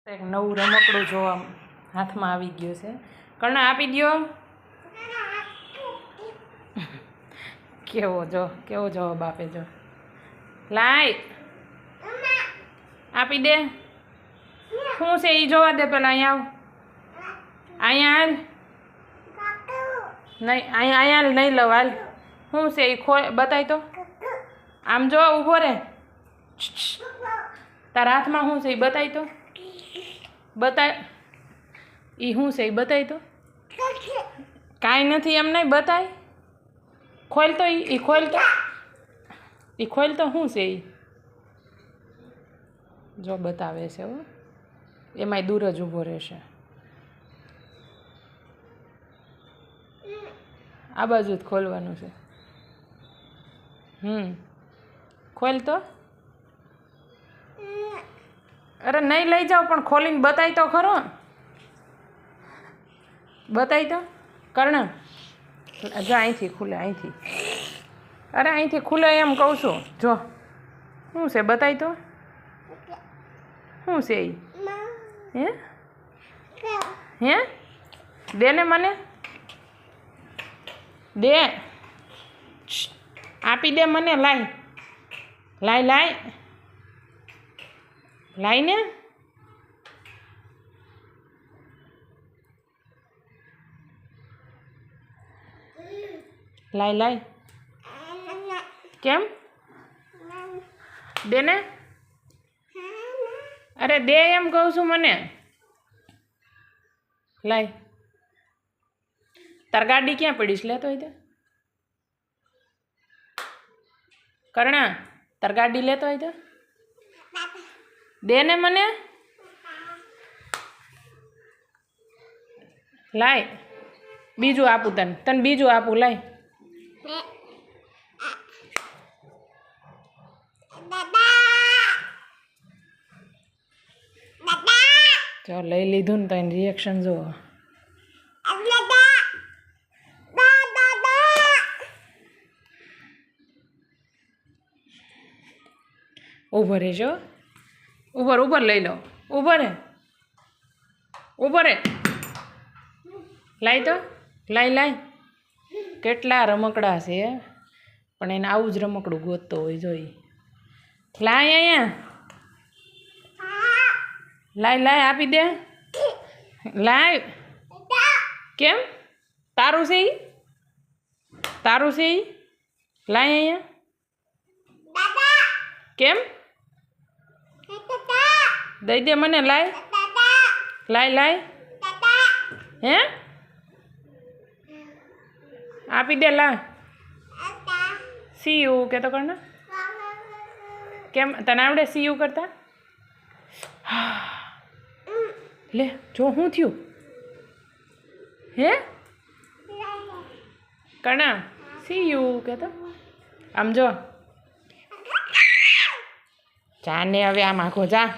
એક નવું રમકડું જોવા હાથમાં આવી ગયું છે. કર્ણા આપી દ્યો. કેવો જવાબ આપે જો. લાય આપી દે. શું છે એ જોવા દે પેલા. અહીંયા આવ. અહીંયા હાલ નહીં, અહીંયા નહીં લવ હાલ. શું છે એ બતાય તો. આમ જો ઊભો રે. તારા હાથમાં શું છે એ બતાય તો. બતાય એ શું છે એ બતાય તો. કાંઈ નથી એમ નહીં બતાય. ખોલ તો એ ખોલ તો. એ ખોલ તો શું છે એ જો બતાવે છે. હો એમાંય દૂર જ ઊભો રહેશે. આ બાજુ જ ખોલવાનું છે. ખોલ તો. અરે નહીં લઈ જાઓ પણ ખોલીને બતાય તો ખરો. બતાય તો કર્ણ. જો અહીંથી ખુલે, અહીંથી. અરે અહીંથી ખુલે એમ કહું છું. જો શું છે બતાય તો. શું છે એ? હે દે ને મને. દે. આપી દે મને. લાય લાય લાય લાય ને. લાય લાય. કેમ દે ને. અરે દે એમ કહું છું મને. લાય. તાર ગાડી ક્યાં પડીશ લેતો હોય તો. કર્ણા તાર ગાડી લેતો હોય તો દે ને મને. લાય બીજું આપું તને બીજું આપું. લાય. જો લઈ લીધું ને તો એનું રિએક્શન જુઓ. ઊભો રહેજો. ઉપર લઈ લો. ઊભો રે. લાય તો. લાય. કેટલા રમકડા છે પણ એને આવું જ રમકડું ગોતતો હોય જોઈ. લાય અહીંયા. લાય આપી દે. લાય. કેમ તારું છે ઈ. લાય અહીંયા. કેમ દઈ દે મને. લાય. હે આપી દે. લા સીયુ કે તો કરના. કેમ તને આવડે સીયુ કરતા. લે જો શું થયું. હે કરના સીયુ કે તો. આમ જો. જા ને હવે આમ આખો જા.